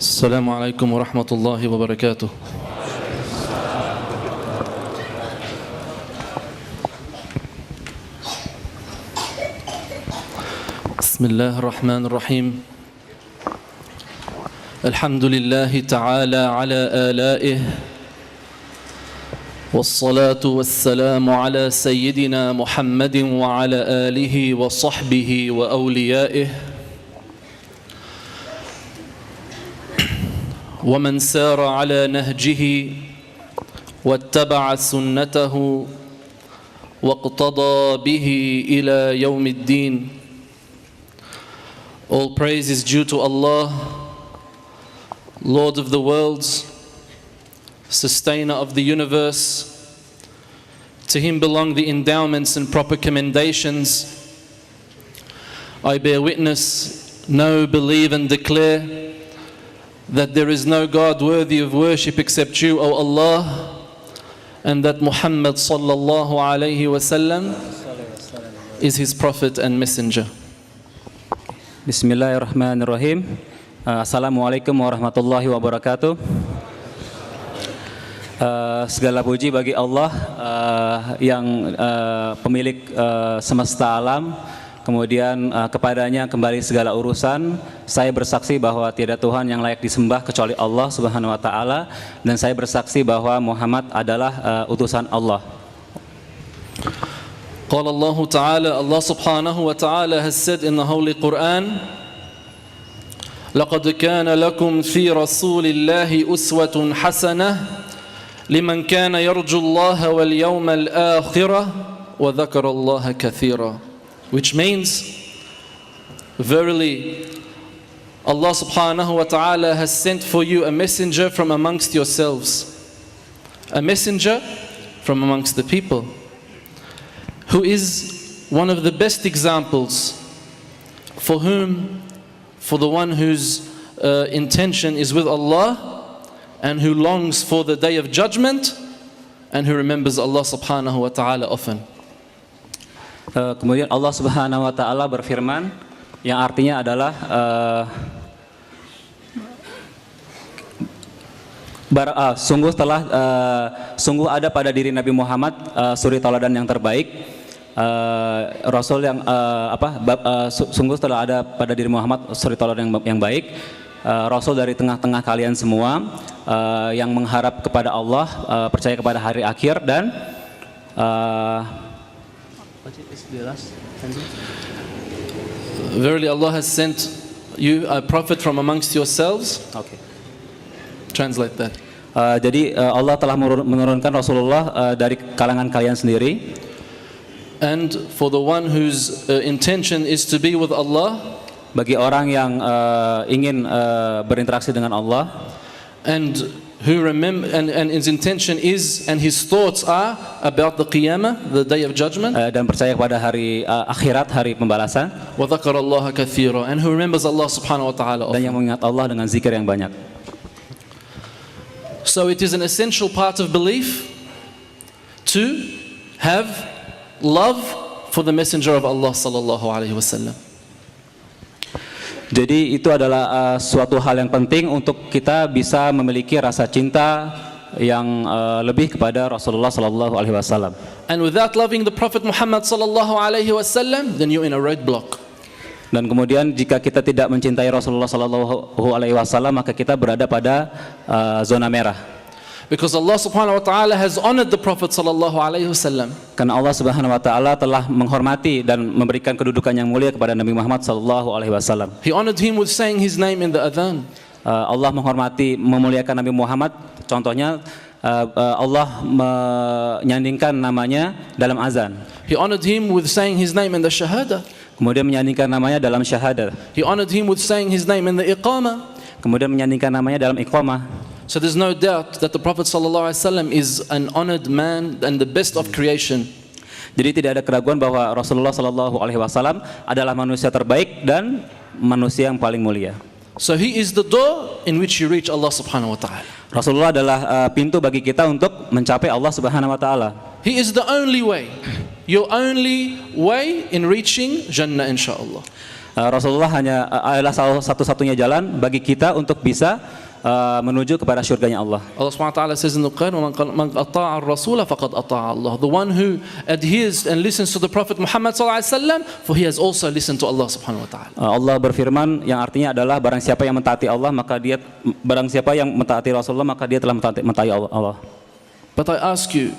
السلام عليكم ورحمة الله وبركاته. بسم الله الرحمن الرحيم. الحمد لله تعالى على آلائه، والصلاة والسلام على سيدنا محمد وعلى آله وصحبه وأوليائه ومن سار على نهجه واتبع سنته واقتضى به إلى يوم الدين. All praise is due to Allah, Lord of the worlds, Sustainer of the universe. To Him belong the endowments and proper commendations. I bear witness, know, believe and declare that there is no God worthy of worship except you, O Allah, and that Muhammad sallallahu alayhi wasallam is His prophet and messenger. Bismillahirrahmanirrahim. Assalamualaikum warahmatullahi wabarakatuh. Segala puji bagi Allah yang pemilik semesta alam. Kemudian kepadanya kembali segala urusan. Saya bersaksi bahwa tiada Tuhan yang layak disembah kecuali Allah Subhanahu wa taala, dan saya bersaksi bahwa Muhammad adalah utusan Allah. Qala Allah Ta'ala, Allah Subhanahu wa Ta'ala has said in the Holy Quran, لَقَدْ كَانَ لَكُمْ فِي رَسُولِ اللَّهِ أُسْوَةٌ حَسَنَةٌ لِمَنْ كَانَ يَرْجُو اللَّهَ وَالْيَوْمَ الْآخِرَ وَذَكَرَ اللَّهَ كَثِيرًا. Which means, verily, Allah Subhanahu wa Ta'ala has sent for you a messenger from amongst yourselves, a messenger from amongst the people, who is one of the best examples for the one whose intention is with Allah, and who longs for the day of judgment, and who remembers Allah Subhanahu wa Ta'ala often. Kemudian Allah Subhanahu wa taala berfirman, yang artinya adalah sungguh ada pada diri Nabi Muhammad suri tauladan yang terbaik, Rasul yang sungguh telah ada pada diri Muhammad suri tauladan yang baik, Rasul dari tengah-tengah kalian semua, yang mengharap kepada Allah, percaya kepada hari akhir, dan verily Allah has sent you a prophet from amongst yourselves. Okay. Translate that. Jadi Allah telah menurunkan Rasulullah dari kalangan kalian sendiri. And for the one whose intention is to be with Allah, bagi orang yang ingin berinteraksi dengan Allah, and who remember, and his intention is, and his thoughts are about the Qiyamah, the day of judgment, dan percaya kepada hari akhirat, hari pembalasan, وَذَكَرَ اللَّهَ كَثِيرًا, and who remembers Allah Subhanahu wa Ta'ala dan yang mengingat Allah dengan zikir yang banyak. So it is an essential part of belief to have love for the messenger of Allah sallallahu alaihi wasallam. Jadi itu adalah suatu hal yang penting untuk kita bisa memiliki rasa cinta yang lebih kepada Rasulullah sallallahu alaihi wasallam. And without loving the Prophet Muhammad sallallahu alaihi wasallam, then you're in a roadblock. Dan kemudian jika kita tidak mencintai Rasulullah sallallahu alaihi wasallam, maka kita berada pada zona merah. Because Allah Subhanahu wa Ta'ala has honored the Prophet sallallahu alaihi wasallam. Karena Allah Subhanahu wa Ta'ala telah menghormati dan memberikan kedudukan yang mulia kepada Nabi Muhammad sallallahu alaihi wasallam. He honored him with saying his name in the adhan. Allah menghormati, memuliakan Nabi Muhammad. Contohnya Allah menyandingkan namanya dalam azan. He honored him with saying his name in the shahada. Kemudian menyandingkan namanya dalam syahadat. He honored him with saying his name in the iqamah. Kemudian menyandingkan namanya dalam iqamah. So there's no doubt that the Prophet sallallahu alaihi wasallam is an honored man and the best of creation. Jadi tidak ada keraguan bahwa Rasulullah sallallahu alaihi wasallam adalah manusia terbaik dan manusia yang paling mulia. So he is the door in which you reach Allah Subhanahu wa Ta'ala. Rasulullah adalah pintu bagi kita untuk mencapai Allah Subhanahu wa Ta'ala. He is the only way, your only way in reaching Jannah, insyaAllah. Rasulullah adalah satu-satunya jalan bagi kita untuk bisa menuju kepada surganya Allah. Allah subhanahu wa ta'ala says in the Quran, "Man ata'a ar-rasula faqad ata'a Allah." The one who adheres and listens to the Prophet Muhammad sallallahu alaihi wasallam, for he has also listened to Allah subhanahu wa ta'ala. Allah berfirman yang artinya adalah barang siapa yang mentaati Allah barang siapa yang mentaati Rasulullah maka dia telah mentaati Allah. But I ask you,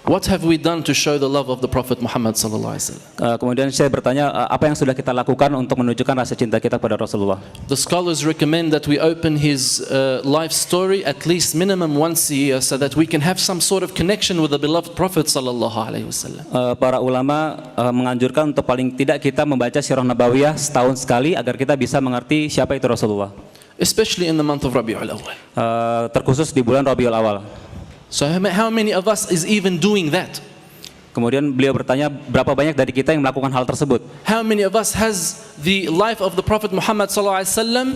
what have we done to show the love of the Prophet Muhammad sallallahu alaihi wasallam? Kemudian saya bertanya, apa yang sudah kita lakukan untuk menunjukkan rasa cinta kita kepada Rasulullah? The scholars recommend that we open his life story at least minimum once a year, so that we can have some sort of connection with the beloved Prophet sallallahu alaihi wasallam. Para ulama menganjurkan untuk paling tidak kita membaca Sirah Nabawiyah setahun sekali agar kita bisa mengerti siapa itu Rasulullah. Especially in the month of Rabiul Awwal. Terkhusus di bulan Rabiul Awal. So how many of us is even doing that? Kemudian beliau bertanya, berapa banyak dari kita yang melakukan hal tersebut? How many of us has the life of the Prophet Muhammad sallallahu alaihi wasallam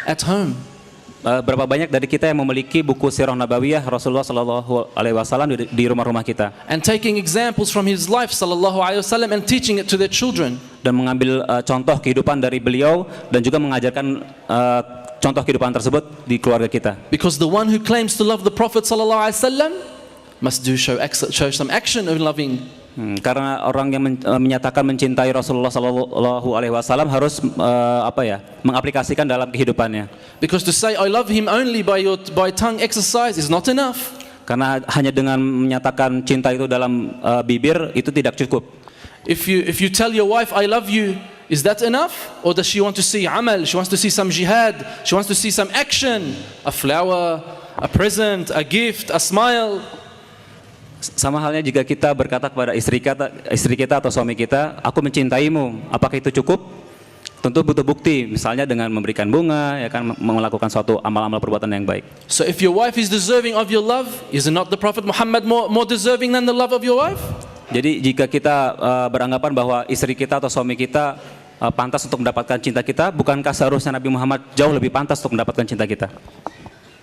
at home? Berapa banyak dari kita yang memiliki buku Sirah Nabawiyah Rasulullah sallallahu alaihi wasallam di rumah-rumah kita? And taking examples from his life sallallahu alaihi wasallam and teaching it to their children. Dan mengambil contoh kehidupan dari beliau dan juga mengajarkan contoh kehidupan tersebut di keluarga kita. Because the one who claims to love the Prophet sallallahu alaihi wasallam must show some action of loving. Karena orang yang menyatakan mencintai Rasulullah sallallahu alaihi wasallam harus mengaplikasikan dalam kehidupannya. Because to say I love him only by tongue exercise is not enough. Karena hanya dengan menyatakan cinta itu dalam bibir itu tidak cukup. If you tell your wife I love you, is that enough? Or does she want to see amal? She wants to see some jihad. She wants to see some action. A flower, a present, a gift, a smile. Sama halnya jika kita berkata kepada istri kita atau suami kita, aku mencintaimu. Apakah itu cukup? Tentu butuh bukti. Misalnya dengan memberikan bunga, ya kan, melakukan suatu amal-amal perbuatan yang baik. So if your wife is deserving of your love, is not the Prophet Muhammad more deserving than the love of your wife? Jadi jika kita beranggapan bahwa istri kita atau suami kita pantas untuk mendapatkan cinta kita, bukankah seharusnya Nabi Muhammad jauh lebih pantas untuk mendapatkan cinta kita?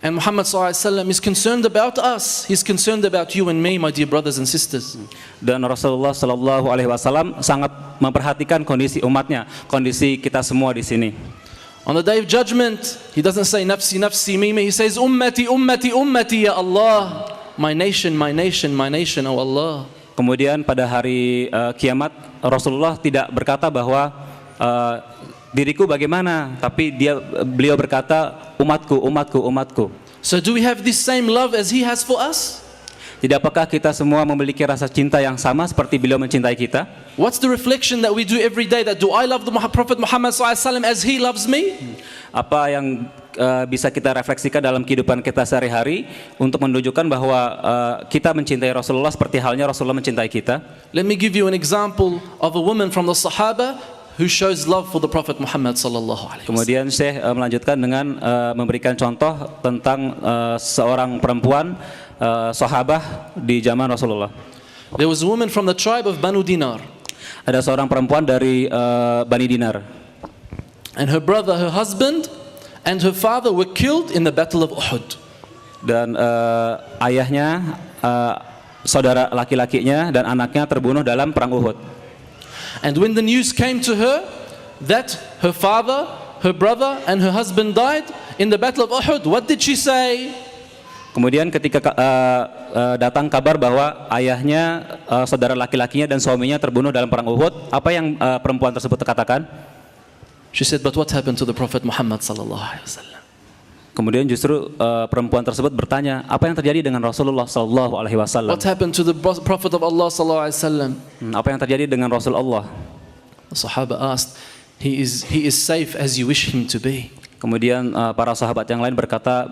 And Muhammad SAW is concerned about us. He's concerned about you and me, my dear brothers and sisters. Dan Rasulullah Sallallahu Alaihi Wasallam sangat memperhatikan kondisi umatnya, kondisi kita semua di sini. On the day of judgment, he doesn't say nafsi nafsi mimi. He says ummati ummati ummati ya Allah. My nation, my nation, my nation, oh Allah. Kemudian pada hari kiamat Rasulullah tidak berkata bahwa diriku bagaimana, tapi beliau berkata umatku, umatku, umatku. So do we have this same love as he has for us? Tidak apakah kita semua memiliki rasa cinta yang sama seperti beliau mencintai kita? What's the reflection that we do every day? That do I love the Prophet Muhammad SAW as he loves me? Apa yang bisa kita refleksikan dalam kehidupan kita sehari-hari untuk menunjukkan bahwa kita mencintai Rasulullah seperti halnya Rasulullah mencintai kita? Let me give you an example of a woman from the Sahaba who shows love for the Prophet Muhammad sallallahu alaihi wasallam. Kemudian Syekh melanjutkan dengan memberikan contoh tentang seorang perempuan sahabah di zaman Rasulullah. There was a woman from the tribe of Banu Dinar. Ada seorang perempuan dari Bani Dinar. And her brother, her husband, and her father were killed in the Battle of Uhud. Dan ayahnya, saudara laki-lakinya dan anaknya terbunuh dalam perang Uhud. And when the news came to her that her father, her brother, and her husband died in the Battle of Uhud, what did she say? Kemudian ketika datang kabar bahwa ayahnya, saudara laki-lakinya dan suaminya terbunuh dalam perang Uhud, apa yang perempuan tersebut katakan? She said, but what happened to the Prophet Muhammad sallallahu alaihi wasallam? Kemudian justru perempuan tersebut bertanya, apa yang terjadi dengan Rasulullah sallallahu alaihi wasallam? What happened to the Prophet of Allah sallallahu alaihi wasallam? Apa yang terjadi dengan Rasulullah? The Sahaba asked, he is safe as you wish him to be. Kemudian para sahabat yang lain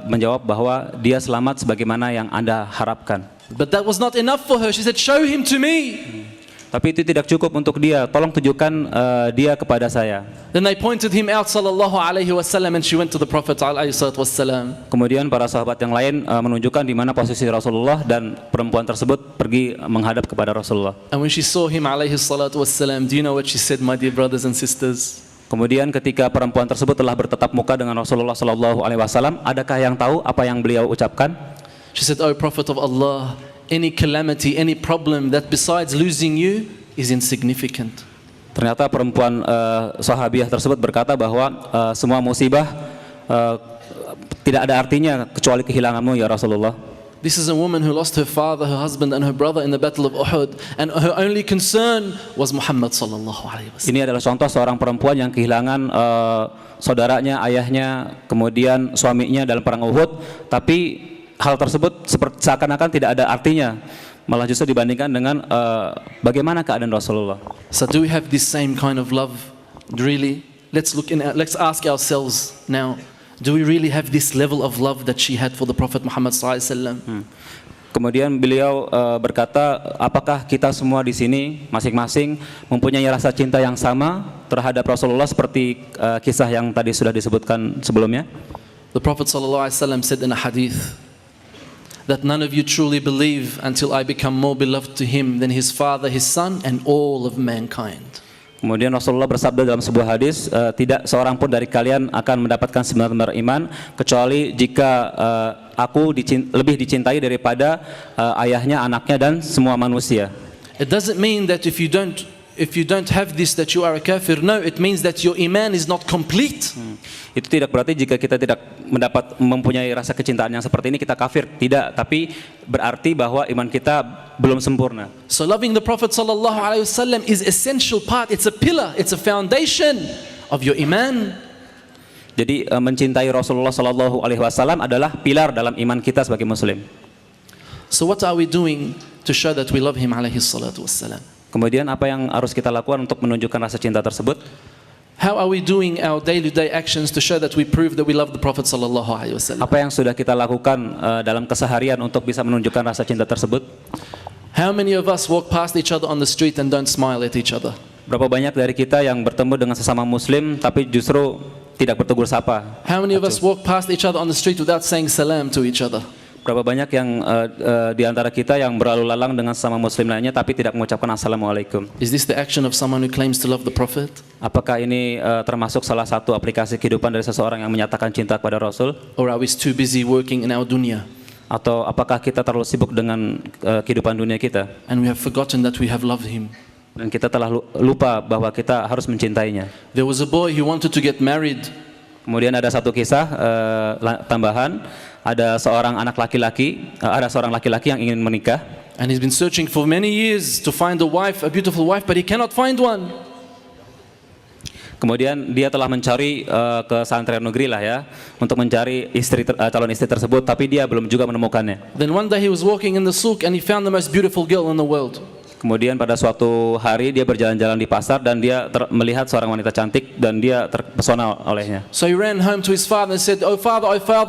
menjawab bahwa dia selamat sebagaimana yang Anda harapkan. But that was not enough for her. She said, show him to me. Tapi itu tidak cukup untuk dia. Tolong tunjukkan dia kepada saya. Then they pointed him out sallallahu alaihi wasallam and she went to the Prophet alaihi wasallam. Kemudian para sahabat yang lain menunjukkan di mana posisi Rasulullah dan perempuan tersebut pergi menghadap kepada Rasulullah. And when she saw him alaihi wasallam, do you know what she said, my dear brothers and sisters? Kemudian ketika perempuan tersebut telah bertatap muka dengan Rasulullah sallallahu alaihi wasallam, adakah yang tahu apa yang beliau ucapkan? She said, "Oh Prophet of Allah, any calamity, any problem that besides losing you is insignificant." Ternyata perempuan sahabiah tersebut berkata bahwa semua musibah tidak ada artinya kecuali kehilanganmu ya Rasulullah. This is a woman who lost her father, her husband and her brother in the battle of Uhud, and her only concern was Muhammad sallallahu alaihi wasallam. Ini adalah contoh seorang perempuan yang kehilangan saudaranya, ayahnya, kemudian suaminya dalam perang Uhud, tapi hal tersebut seakan-akan tidak ada artinya, malah justru dibandingkan dengan bagaimana keadaan Rasulullah. So do we have this same kind of love? Really? Let's ask ourselves now. Do we really have this level of love that she had for the Prophet Muhammad sallallahu alaihi wasallam? Kemudian beliau berkata, apakah kita semua di sini masing-masing mempunyai rasa cinta yang sama terhadap Rasulullah seperti kisah yang tadi sudah disebutkan sebelumnya? The Prophet sallallahu alaihi wasallam said in a hadith that none of you truly believe until I become more beloved to him than his father, his son, and all of mankind. Kemudian Rasulullah bersabda dalam sebuah hadis, tidak seorang pun dari kalian akan mendapatkan sebenar-benar iman kecuali jika aku lebih dicintai daripada ayahnya, anaknya, dan semua manusia. It doesn't mean that if you don't have this that you are a kafir. No, it means that your iman is not complete. Itu tidak berarti jika kita tidak mempunyai rasa kecintaan yang seperti ini kita kafir. Tidak, tapi berarti bahwa iman kita belum sempurna. So loving the Prophet sallallahu alaihi wasallam is essential part. It's a pillar. It's a foundation of your iman. Jadi mencintai Rasulullah sallallahu alaihi wasallam adalah pilar dalam iman kita sebagai muslim. So what are we doing to show that we love him alaihi salatu wassalam? Kemudian apa yang harus kita lakukan untuk menunjukkan rasa cinta tersebut? How are we doing our day-to-day actions to show that we prove that we love the Prophet sallallahu alaihi wasallam? Apa yang sudah kita lakukan dalam keseharian untuk bisa menunjukkan rasa cinta tersebut? How many of us walk past each other on the street and don't smile at each other? Berapa banyak dari kita yang bertemu dengan sesama muslim tapi justru tidak bertegur sapa? How many of us walk past each other on the street without saying salam to each other? Berapa banyak yang di antara kita yang berlalu lalang dengan sesama muslim lainnya tapi tidak mengucapkan assalamualaikum? Is this the action of someone who claims to love the Prophet? Apakah ini termasuk salah satu aplikasi kehidupan dari seseorang yang menyatakan cinta kepada Rasul? Or are we too busy working in our dunya? Atau apakah kita terlalu sibuk dengan kehidupan dunia kita? And we have forgotten that we have loved him. Dan kita telah lupa bahwa kita harus mencintainya. There was a boy who wanted to get married. Kemudian ada satu kisah tambahan. Ada seorang laki-laki yang ingin menikah. And he's been searching for many years to find a wife, a beautiful wife, but he cannot find one. Kemudian dia telah mencari ke santri negeri lah ya, untuk mencari calon istri tersebut, tapi dia belum juga menemukannya. Then one day he was walking in the souk and he found the most beautiful girl in the world. Kemudian pada suatu hari dia berjalan-jalan di pasar dan dia melihat seorang wanita cantik dan dia terpesona olehnya. So he ran home to his father and said, "Oh father, I found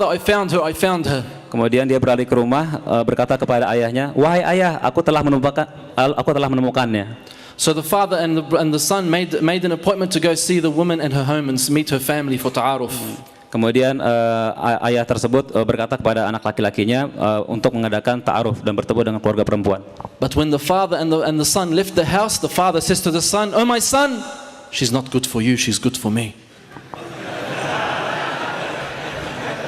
her." Kemudian dia beralih ke rumah berkata kepada ayahnya, "Wahai ayah, aku telah menemukannya." So the father and the son made an appointment to go see the woman and her home and meet her family for ta'aruf. Kemudian ayah tersebut berkata kepada anak laki-lakinya untuk mengadakan ta'aruf dan bertemu dengan keluarga perempuan. But when the father and the son left the house, the father says to the son, "Oh my son, she's not good for you, she's good for me."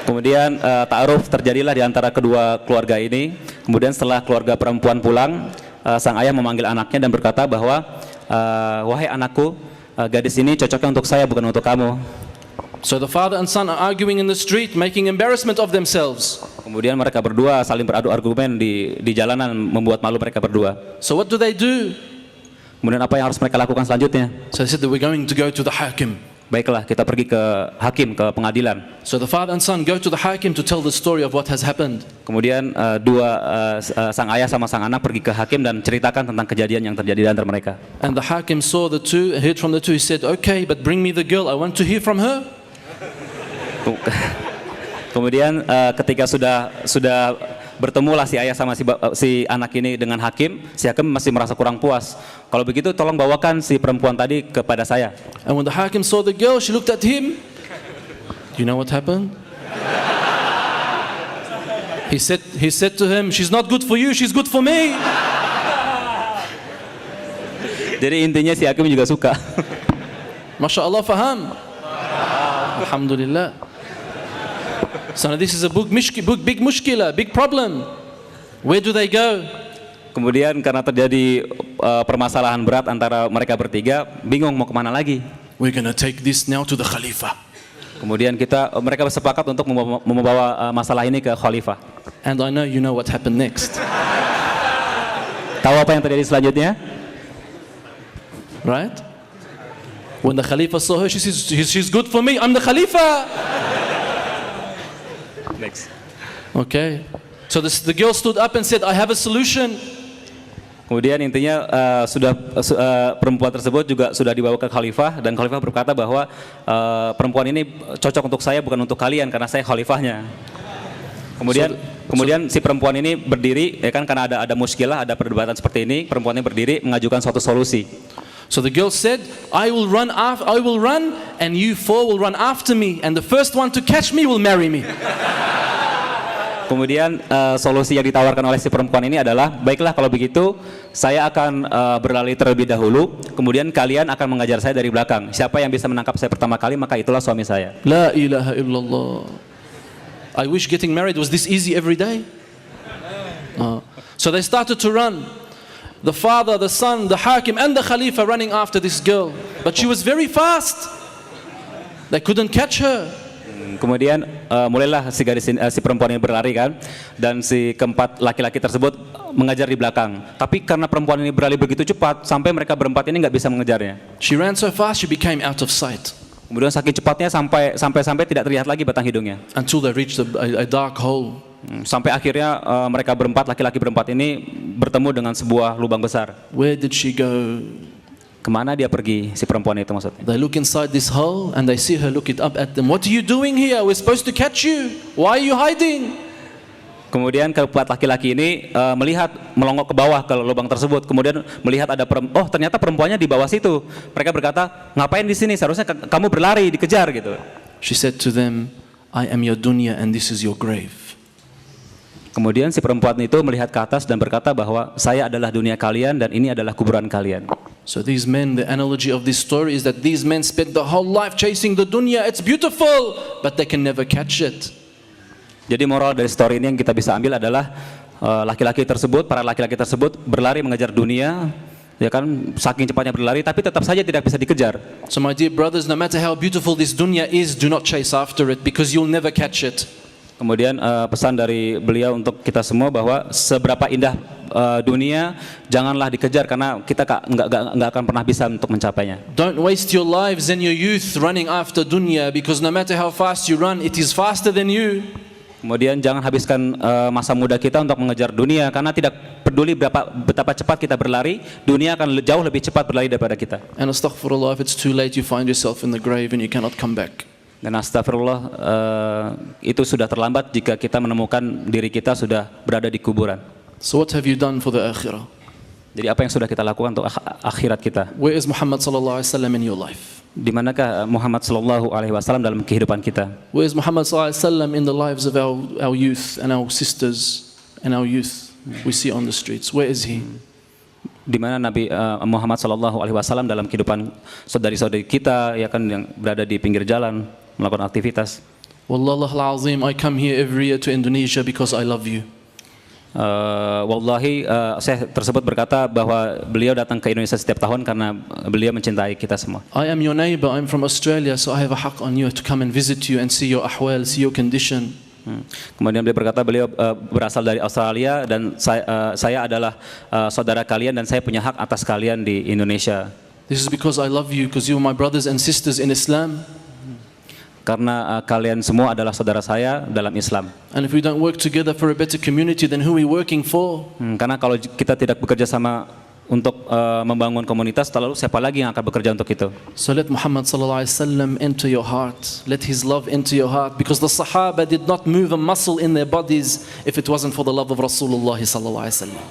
Kemudian ta'aruf terjadilah di antara kedua keluarga ini. Kemudian setelah keluarga perempuan pulang, sang ayah memanggil anaknya dan berkata bahwa wahai anakku, gadis ini cocoknya untuk saya bukan untuk kamu. So the father and son are arguing in the street, making embarrassment of themselves. Kemudian mereka berdua saling beradu argumen di jalanan, membuat malu mereka berdua. So what do? Kemudian apa yang harus mereka lakukan selanjutnya? So they said that we're going to go to the hakim. Baiklah, kita pergi ke hakim, ke pengadilan. So the father and son go to the hakim to tell the story of what has happened. Kemudian sang ayah sama sang anak pergi ke hakim dan ceritakan tentang kejadian yang terjadi di antara mereka. And the hakim saw the two, heard from the two. He said, "Okay, but bring me the girl. I want to hear from her." Kemudian ketika sudah bertemulah si ayah sama si anak ini dengan hakim, si hakim masih merasa kurang puas. Kalau begitu tolong bawakan si perempuan tadi kepada saya. And when the hakim saw the girl, she looked at him. You know what happened? He said to him, "She's not good for you, she's good for me." Jadi intinya si hakim juga suka. Masya Allah, faham? Alhamdulillah. So now this is a big mushkila, big problem. Where do they go? Kemudian karena terjadi permasalahan berat antara mereka bertiga, bingung mau kemana lagi. We're going to take this now to the Khalifa. Kemudian mereka bersepakat untuk membawa masalah ini ke khalifah. And I know you know what happened next. Tahu apa yang terjadi selanjutnya? Right? When the Khalifa saw her, she says, she's good for me, I'm the Khalifa. Next. Okay. So the girl stood up and said, I have a solution. Kemudian intinya perempuan tersebut juga sudah dibawa ke khalifah, dan khalifah berkata bahwa perempuan ini cocok untuk saya, bukan untuk kalian, karena saya khalifahnya. Kemudian si perempuan ini berdiri, ya kan, karena ada muskilah, ada perdebatan seperti ini, perempuannya berdiri mengajukan suatu solusi. So the girl said, I will run, and you four will run after me, and the first one to catch me will marry me. Kemudian solusi yang ditawarkan oleh si perempuan ini adalah, baiklah kalau begitu, saya akan berlari terlebih dahulu, kemudian kalian akan mengajar saya dari belakang. Siapa yang bisa menangkap saya pertama kali, maka itulah suami saya. La ilaha illallah. I wish getting married was this easy every day. So they started to run. The father, the son, the hakim and the khalifa running after this girl. But she was very fast. They couldn't catch her. Kemudian mulailah si perempuan ini berlari kan, dan si keempat laki-laki tersebut mengajar di belakang. Tapi karena perempuan ini berlari begitu cepat, sampai mereka berempat ini nggak bisa mengejarnya. She ran so fast she became out of sight. Kemudian saking cepatnya sampai tidak terlihat lagi batang hidungnya. Until they reached a dark hole. Sampai akhirnya mereka berempat, laki-laki berempat ini bertemu dengan sebuah lubang besar. Where did she go? Kemana dia pergi, si perempuan itu maksudnya? They look inside this hole and they see her look it up at them. What are you doing here? We're supposed to catch you. Why are you hiding? Kemudian keempat laki-laki ini melihat, melongok ke bawah ke lubang tersebut. Kemudian melihat ternyata perempuannya di bawah situ. Mereka berkata, ngapain di sini? Seharusnya kamu berlari, dikejar gitu. She said to them, I am your dunya and this is your grave. Kemudian si perempuan itu melihat ke atas dan berkata bahwa saya adalah dunia kalian dan ini adalah kuburan kalian. So these men, the analogy of this story is that these men spent the whole life chasing the dunya. It's beautiful, but they can never catch it. Jadi moral dari story ini yang kita bisa ambil adalah para laki-laki tersebut berlari mengejar dunia, ya kan, saking cepatnya berlari, tapi tetap saja tidak bisa dikejar. So my dear brothers, no matter how beautiful this dunya is, do not chase after it because you'll never catch it. Kemudian pesan dari beliau untuk kita semua bahwa seberapa indah dunia, janganlah dikejar karena kita nggak akan pernah bisa untuk mencapainya. Don't waste your lives and your youth running after dunya because no matter how fast you run, it is faster than you. Kemudian jangan habiskan masa muda kita untuk mengejar dunia, karena tidak peduli betapa cepat kita berlari, dunia akan jauh lebih cepat berlari daripada kita. And astaghfirullah, if it's too late you find yourself in the grave and you cannot come back. Dan astagfirullah, itu sudah terlambat jika kita menemukan diri kita sudah berada di kuburan. So what have you done for the akhirah? Jadi apa yang sudah kita lakukan untuk akhirat kita? Where is Muhammad sallallahu alaihi wasallam in your life? Di manakah Muhammad sallallahu alaihi wasallam dalam kehidupan kita? Where is Muhammad sallallahu alaihi wasallam in the lives of our youth and our sisters and our youth we see on the streets? Where is he? Di mana Nabi Muhammad sallallahu alaihi wasallam dalam kehidupan saudari-saudari kita, ya kan, yang berada di pinggir jalan melakukan aktivitas. Wallahul azim, I come here every year to Indonesia because I love you. Wallahi, saya tersebut berkata bahwa beliau datang ke Indonesia setiap tahun karena beliau mencintai kita semua. I am your neighbor, I'm from Australia, so I have a haq on you to come and visit you and see your ahwal, see your condition. Kemudian beliau berkata, beliau berasal dari Australia dan saya adalah saudara kalian dan saya punya hak atas kalian di Indonesia. This is because I love you, because you are my brothers and sisters in Islam. Karena kalian semua adalah saudara saya dalam Islam. And if we don't work together for a better community, then who are we working for? Karena kalau kita tidak bekerja sama untuk membangun komunitas, lalu siapa lagi yang akan bekerja untuk itu? So let Muhammad sallallahu alaihi wasallam enter your heart. Let his love enter your heart, because the Sahaba did not move a muscle in their bodies if it wasn't for the love of Rasulullah sallallahu alaihi wasallam.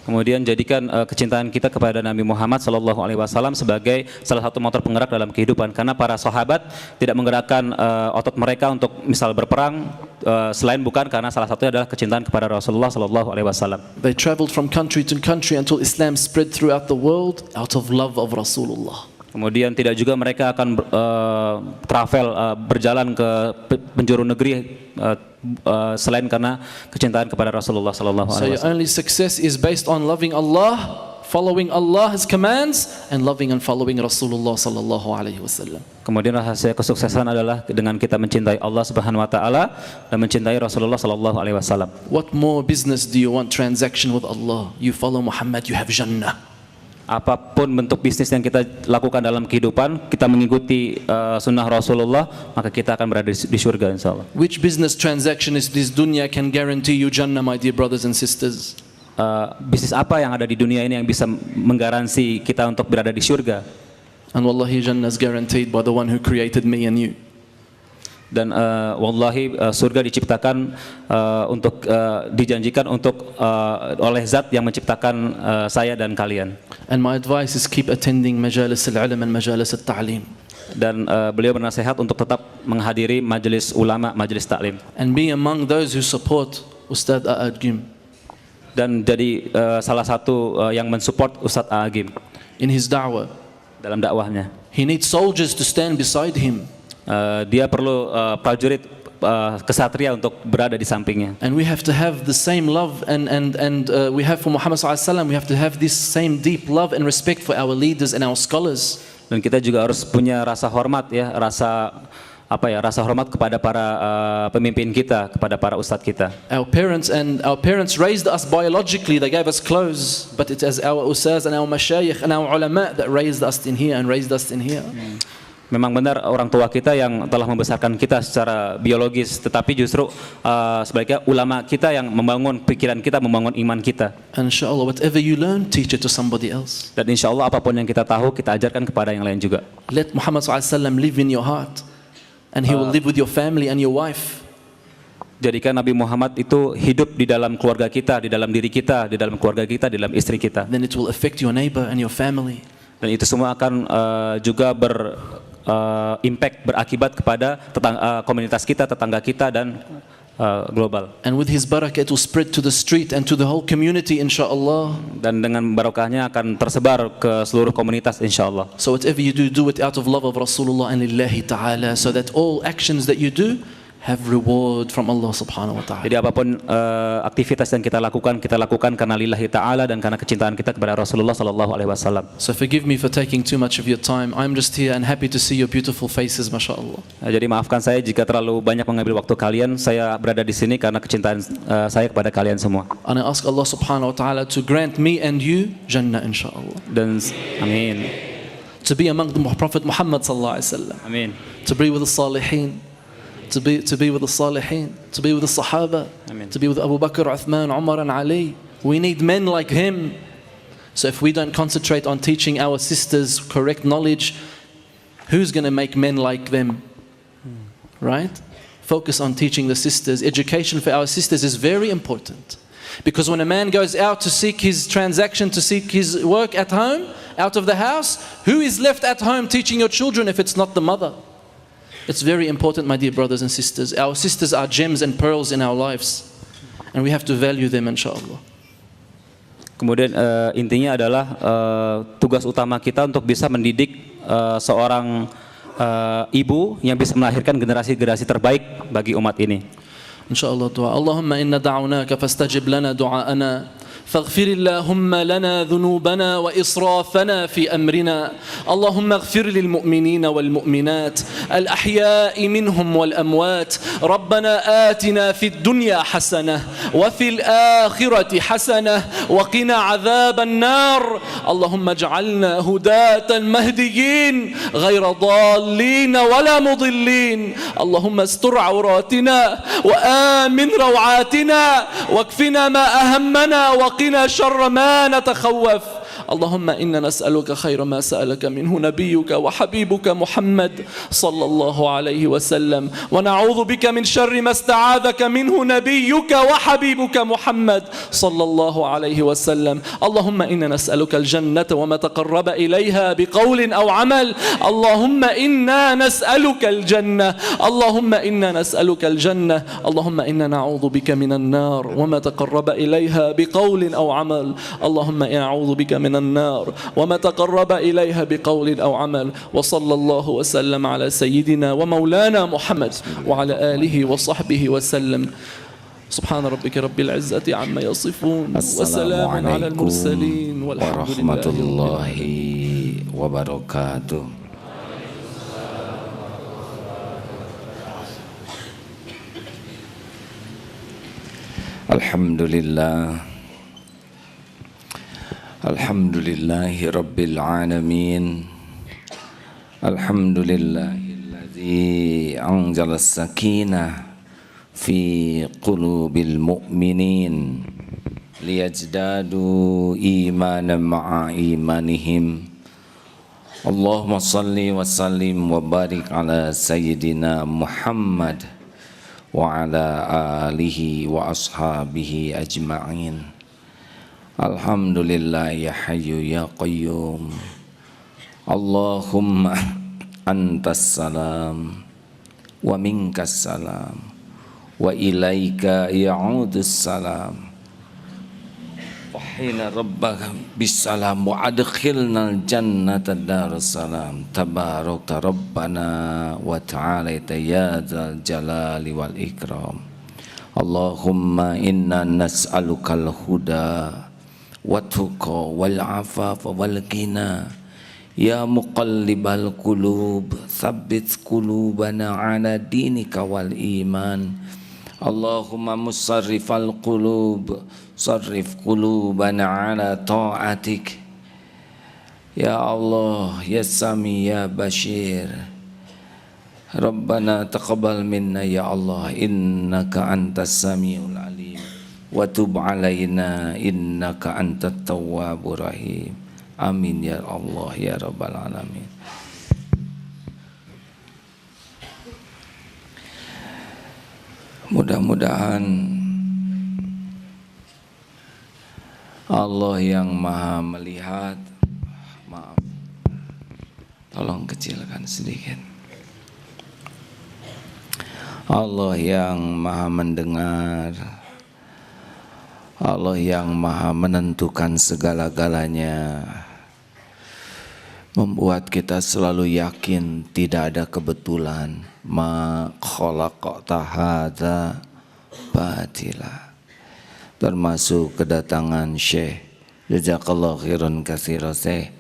Kemudian jadikan kecintaan kita kepada Nabi Muhammad SAW sebagai salah satu motor penggerak dalam kehidupan, karena para sahabat tidak menggerakkan otot mereka untuk misal berperang selain bukan karena salah satunya adalah kecintaan kepada Rasulullah SAW. They traveled from country to country until Islam spread throughout the world out of love of Rasulullah. Kemudian tidak juga mereka akan berjalan ke penjuru negeri selain karena kecintaan kepada Rasulullah sallallahu So alaihi your wasallam. only success is based on loving Allah, following Allah's commands, and loving and following Rasulullah sallallahu alaihi wasallam. Kemudian rahasia kesuksesan adalah dengan kita mencintai Allah Subhanahu wa taala dan mencintai Rasulullah sallallahu alaihi wasallam. What more business do you want transaction with Allah? You follow Muhammad, you have Jannah. Apapun bentuk bisnis yang kita lakukan dalam kehidupan, kita mengikuti sunnah Rasulullah, maka kita akan berada di surga insyaallah. Which business transaction is this dunya can guarantee you Jannah, my dear brothers and sisters? Bisnis apa yang ada di dunia ini yang bisa menggaransi kita untuk berada di surga? And wallahi Jannah is guaranteed by the one who created me and you. Dan wallahi surga diciptakan untuk dijanjikan untuk oleh zat yang menciptakan saya dan kalian. And my advice is keep attending majalis al-ilm and majalis al-ta'lim. Dan beliau bernasihat untuk tetap menghadiri majelis ulama, majelis taklim. And be among those who support Ustad A'ad Gim Dan jadi salah satu yang mensupport Ustadz A'agim in his da'wah. dalam dakwahnya. He needs soldiers to stand beside him. Dia perlu prajurit kesatria untuk berada di sampingnya. And we have to have the same love and we have for Muhammad SAW, we have to have this same deep love and respect for our leaders and our scholars. Dan kita juga harus punya rasa hormat ya, rasa hormat kepada para pemimpin kita, kepada para ustadz kita. Our parents raised us biologically, they gave us clothes, but it is our ustaz and our mashayikh and our ulama that raised us in here and raised us in here. Memang benar orang tua kita yang telah membesarkan kita secara biologis, tetapi justru sebaliknya ulama kita yang membangun pikiran kita, membangun iman kita. And inshallah, whatever you learn, teach it to somebody else. Dan insya Allah apapun yang kita tahu, kita ajarkan kepada yang lain juga. Let Muhammad SAW live in your heart, and he will live with your family and your wife. Jadikan Nabi Muhammad itu hidup di dalam keluarga kita, di dalam diri kita, di dalam keluarga kita, di dalam istri kita. Then it will affect your neighbor and your family. Dan itu semua akan juga berakibat kepada komunitas kita, tetangga kita, dan global. And with his barakah, it will spread to the street and to the whole community, inshallah. Dan dengan barokahnya akan tersebar ke seluruh komunitas, insyaallah. So whatever you do, do it out of love of Rasulullah and lillahi ta'ala, so that all actions that you do have reward from Allah subhanahu wa ta'ala. Jadi apapun aktivitas yang kita lakukan karena lillahi ta'ala dan karena kecintaan kita kepada Rasulullah sallallahu alaihi wasallam. So forgive me for taking too much of your time. I'm just here and happy to see your beautiful faces, mashallah. Jadi maafkan saya jika terlalu banyak mengambil waktu kalian. Saya berada di sini karena kecintaan saya kepada kalian semua. And I ask Allah subhanahu wa ta'ala to grant me and you Jannah, inshallah. Dan amin. To be among the Prophet Muhammad sallallahu alaihi wasallam. Amin. To be with the Salihin. To be with the Salihin, to be with the Sahaba, Amen. to be with Abu Bakr, Uthman, Umar and Ali. We need men like him. So if we don't concentrate on teaching our sisters correct knowledge, who's going to make men like them? Right? Focus on teaching the sisters. Education for our sisters is very important. Because when a man goes out to seek his transaction, to seek his work at home, out of the house, who is left at home teaching your children if it's not the mother? It's very important, my dear brothers and sisters. Our sisters are gems and pearls in our lives, and we have to value them, inshallah. Kemudian intinya adalah tugas utama kita untuk bisa mendidik seorang ibu yang bisa melahirkan generasi-generasi terbaik bagi umat ini. Inshallah doa. Allahumma inna da'unaka fastajib lana du'aana. فاغفر اللهم لنا ذنوبنا وإسرافنا في أمرنا اللهم اغفر للمؤمنين والمؤمنات الأحياء منهم والأموات ربنا آتنا في الدنيا حسنة وفي الآخرة حسنة وقنا عذاب النار اللهم اجعلنا هداة مهديين غير ضالين ولا مضلين اللهم استر عوراتنا وآمن روعاتنا واكفنا ما أهمنا وقنا شر ما نتخوف اللهم إنا نسألك خير ما سألك منه نبيك وحبيبك محمد صلى الله عليه وسلم ونعوذ بك من شر ما استعاذك منه نبيك وحبيبك محمد صلى الله عليه وسلم اللهم إنا نسألك الجنة وما تقرب إليها بقول أو عمل اللهم إنا نسألك الجنة اللهم إنا نسألك الجنة اللهم إنا نعوذ بك من النار وما تقرب إليها بقول أو عمل اللهم إنا نعوذ بك من النار وما تقرب إليها بقول أو عمل وصلى الله وسلم على سيدنا ومولانا محمد وعلى آله وصحبه وسلم سبحان ربك رب العزة عما يصفون وسلام على المرسلين والحمد ورحمة لله الله وبركاته. Alhamdulillah, alhamdulillahi rabbil alamin, alhamdulillahilladzi anzala as-sakinah fi qulubil mu'minin liyajdadu imanan ma'a imanihim. Allahumma salli wa sallim wa barik ala sayyidina Muhammad wa ala alihi wa ashabihi ajma'in. Alhamdulillah ya hayyu ya qayyum. Allahumma antas salam wa minkas salam wa ilaika ya'udus salam. Wahina rabbaka bisalam wa adkhilnal jannata darussalam. Tabarakta rabbana wa ta'alaita ya dzal jalali wal ikram. Allahumma inna nas'alukal huda wa tuqa wal afafa wal ghina. Ya muqallibal qulub tsabbit qulubana ala dinika wal iman. Allahumma musarrifal qulub sarrif qulubana ala ta'atik. Ya Allah, ya Sami, ya Bashir. Rabbana taqabbal minna ya Allah, innaka antas samiul alim, wa tub alaina innaka antat tawwabur rahim. Amin ya Allah ya rabbal alamin. Mudah-mudahan Allah yang maha melihat, maaf, tolong kecilkan sedikit. Allah yang maha mendengar, Allah yang maha menentukan segala-galanya, membuat kita selalu yakin tidak ada kebetulan. Ma khalaqta hadza batila. Termasuk kedatangan Syekh, jazakallahu khairan katsiran Syekh.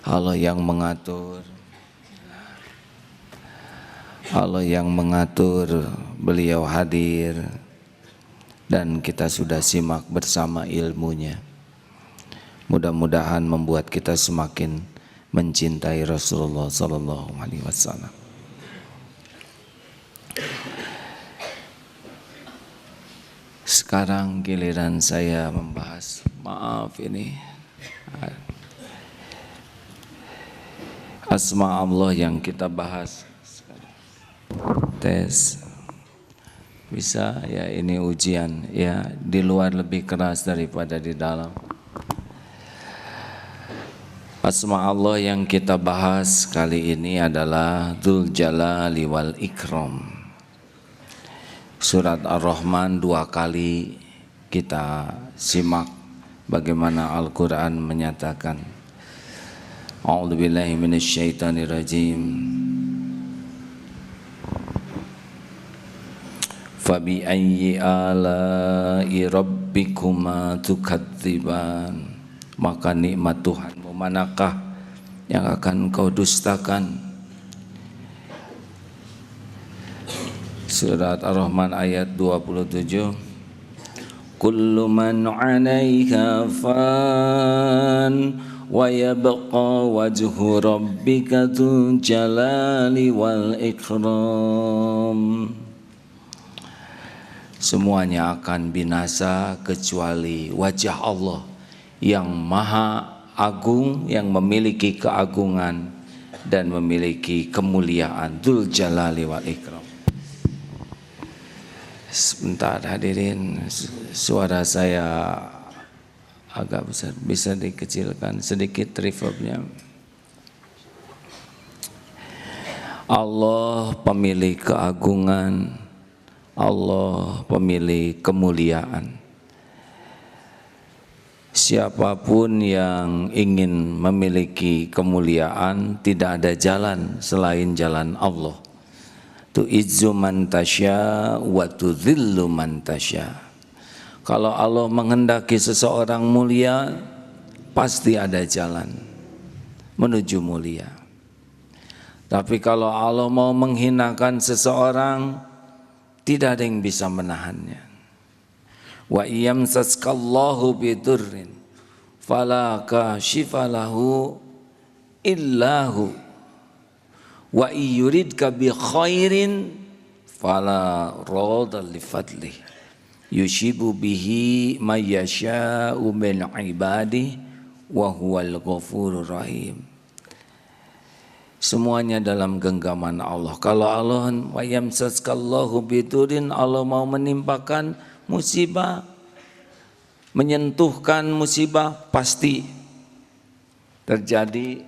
Allah yang mengatur, Allah yang mengatur beliau hadir dan kita sudah simak bersama ilmunya. Mudah-mudahan membuat kita semakin mencintai Rasulullah sallallahu alaihi wasallam. Sekarang giliran saya membahas, maaf ini asma Allah yang kita bahas. Tes, bisa ya, ini ujian ya, di luar lebih keras daripada di dalam. Asma Allah yang kita bahas kali ini adalah Dzul Jalali wal Ikram. Surat Ar-Rahman 2 kali kita simak bagaimana Al-Quran menyatakan. A'udzubillahi minasyaitonirrajim. Fabi ayyi ala'i rabbikuma tukadziban. Maka nikmat Tuhanmu manakah yang akan kau dustakan? Surat Ar-Rahman ayat 27. Kullu man 'alaiha fan wa yabqa wajhu rabbika dzul jalali wal ikram. Semuanya akan binasa kecuali wajah Allah yang maha agung, yang memiliki keagungan dan memiliki kemuliaan. Dzul jalali wal ikram. Sebentar hadirin, suara saya agak besar, bisa dikecilkan sedikit reverbnya. Allah pemilik keagungan, Allah pemilik kemuliaan. Siapapun yang ingin memiliki kemuliaan, tidak ada jalan selain jalan Allah. Tu'izzu man tasya wa tudzillu man tasya. Kalau Allah menghendaki seseorang mulia, pasti ada jalan menuju mulia. Tapi kalau Allah mau menghinakan seseorang, tidak ada yang bisa menahannya. Wa iyamsaskallahu bidurrin fala kashifa lahu illahu wa iyuridka bi khairin fala radha li fadlih yushibu bihi may yasha'u min ibadihi wa huwal ghafurur rahim. Semuanya dalam genggaman Allah. Kalau Allah wa yamsaskallahu bidurrin, Allah mau menimpakan musibah, menyentuhkan musibah, pasti terjadi.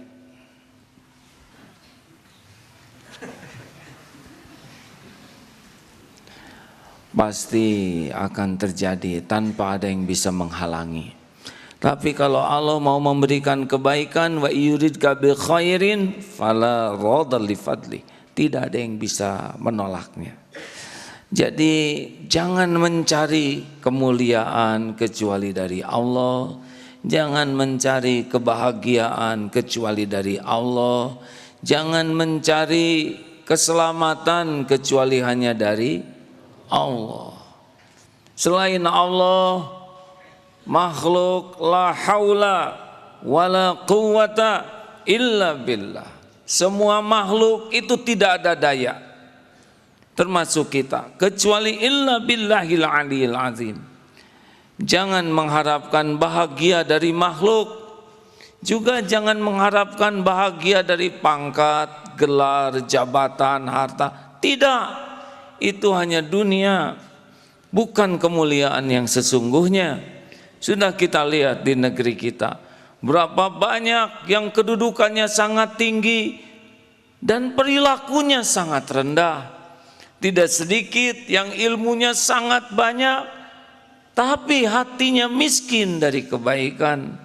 Pasti akan terjadi tanpa ada yang bisa menghalangi. Tapi kalau Allah mau memberikan kebaikan, wa yuridka bi khairin fala radha li fadli, tidak ada yang bisa menolaknya. Jadi jangan mencari kemuliaan kecuali dari Allah, jangan mencari kebahagiaan kecuali dari Allah, jangan mencari keselamatan kecuali hanya dari Allah. Selain Allah, makhluk la haula wala quwata illa billah. Semua makhluk itu tidak ada daya, termasuk kita, kecuali illa billahil aliyil azim. Jangan mengharapkan bahagia dari makhluk, juga jangan mengharapkan bahagia dari pangkat, gelar, jabatan, harta. Tidak, itu hanya dunia, bukan kemuliaan yang sesungguhnya. Sudah kita lihat di negeri kita, berapa banyak yang kedudukannya sangat tinggi dan perilakunya sangat rendah. Tidak sedikit yang ilmunya sangat banyak, tapi hatinya miskin dari kebaikan.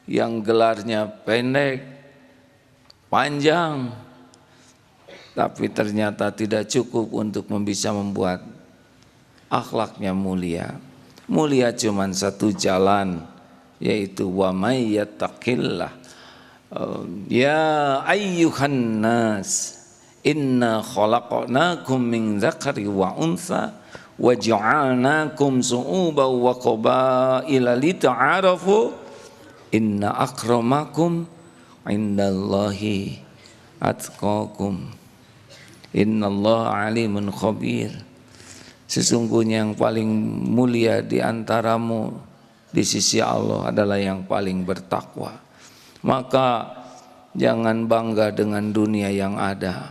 Yang gelarnya pendek, panjang, tapi ternyata tidak cukup untuk bisa membuat akhlaknya mulia. Mulia cuma satu jalan, yaitu wa may yattaqillah. Ya ayyuhan nas, inna khalaqnakum min dzakari wa untha wa ja'alnakum su'uban wa qabaila lita'arafu inna akramakum indallahi atqakum innallaha alimun khabir. Sesungguhnya yang paling mulia di antaramu di sisi Allah adalah yang paling bertakwa. Maka jangan bangga dengan dunia yang ada.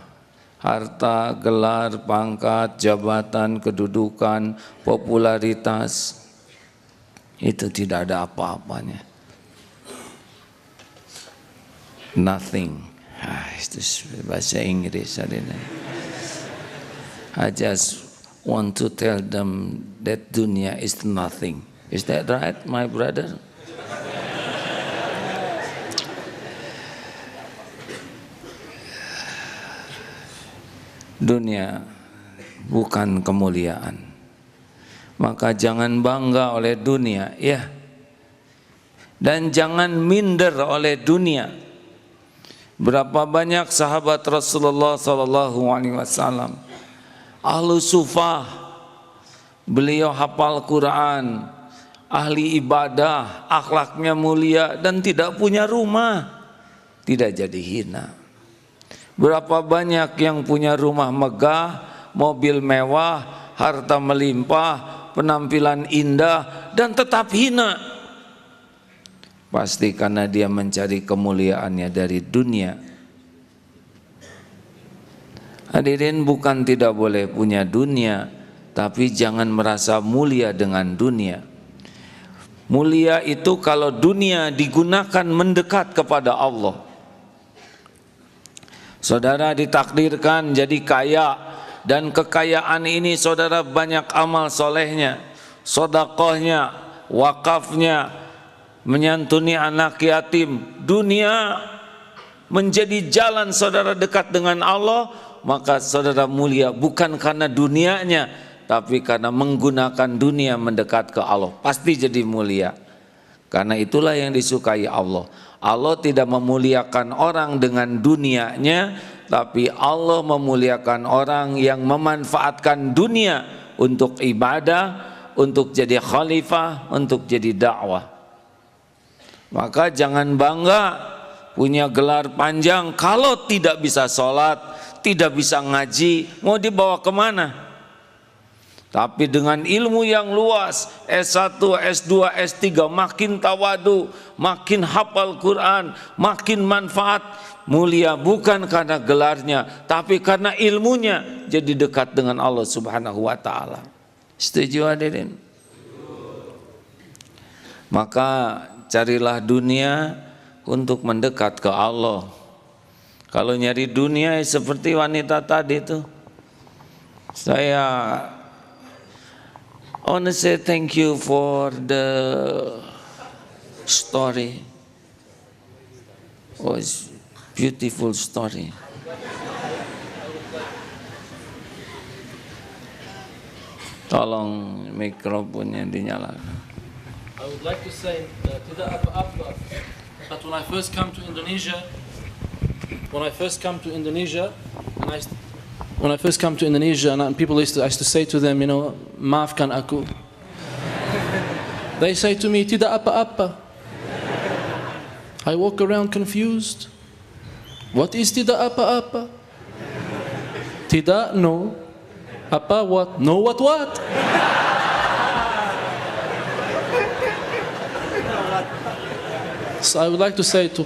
Harta, gelar, pangkat, jabatan, kedudukan, popularitas, itu tidak ada apa-apanya. Nothing. Itu bahasa Inggris. I just want to tell them that dunia is nothing. Is that right, my brother? Dunia bukan kemuliaan. Maka jangan bangga oleh dunia, ya. Dan jangan minder oleh dunia. Berapa banyak sahabat Rasulullah SAW, ahlu sufah, beliau hafal Quran, ahli ibadah, akhlaknya mulia dan tidak punya rumah, tidak jadi hina. Berapa banyak yang punya rumah megah, mobil mewah, harta melimpah, penampilan indah dan tetap hina. Pasti karena dia mencari kemuliaannya dari dunia. Hadirin, bukan tidak boleh punya dunia, tapi jangan merasa mulia dengan dunia. Mulia itu kalau dunia digunakan mendekat kepada Allah. Saudara ditakdirkan jadi kaya, dan kekayaan ini saudara banyak amal solehnya, sedekahnya, wakafnya, menyantuni anak yatim. Dunia menjadi jalan saudara dekat dengan Allah, maka saudara mulia bukan karena dunianya, tapi karena menggunakan dunia mendekat ke Allah, pasti jadi mulia. Karena itulah yang disukai Allah. Allah tidak memuliakan orang dengan dunianya, tapi Allah memuliakan orang yang memanfaatkan dunia untuk ibadah, untuk jadi khalifah, untuk jadi dakwah. Maka jangan bangga punya gelar panjang kalau tidak bisa sholat, tidak bisa ngaji, mau dibawa kemana? Tapi dengan ilmu yang luas, S1, S2, S3, makin tawadu, makin hafal Quran, makin manfaat. Mulia bukan karena gelarnya, tapi karena ilmunya, jadi dekat dengan Allah Subhanahu wa ta'ala. Setuju hadirin? Maka carilah dunia untuk mendekat ke Allah. Kalau nyari dunia seperti wanita tadi itu, I want to say thank you for the story. Oh, it's beautiful story. Tolong mikrofonnya dinyalakan. I would like to say tidak apa-apa. But when I first come to Indonesia, and people I used to say to them, you know, maafkan aku. They say to me, tidak apa-apa. I walk around confused. What is tidak apa-apa? Tidak, no. Apa, what? No, what? So I would like to say to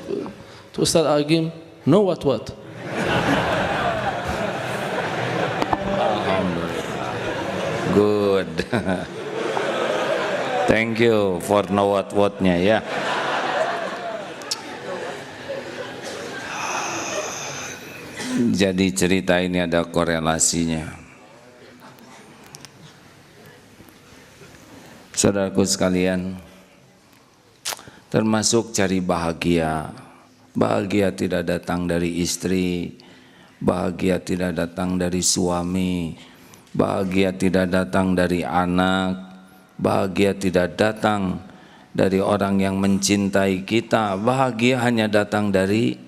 Ustaz Agim, no, what? Good. Thank you for know what-nya ya. Jadi cerita ini ada korelasinya. Saudaraku sekalian, termasuk cari bahagia. Bahagia tidak datang dari istri, bahagia tidak datang dari suami, bahagia tidak datang dari anak, bahagia tidak datang dari orang yang mencintai kita. Bahagia hanya datang dari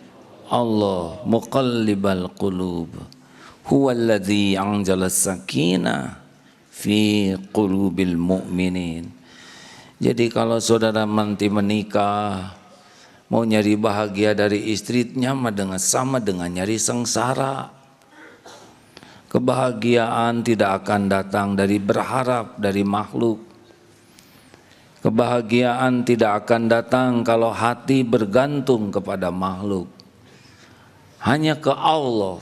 Allah, muqallibal qulub. Huwallazi anzala sakinah fi qulubil mu'minin. Jadi kalau saudara nanti menikah, mau nyari bahagia dari istrinya sama dengan nyari sengsara. Kebahagiaan tidak akan datang dari berharap dari makhluk. Kebahagiaan tidak akan datang kalau hati bergantung kepada makhluk. Hanya ke Allah.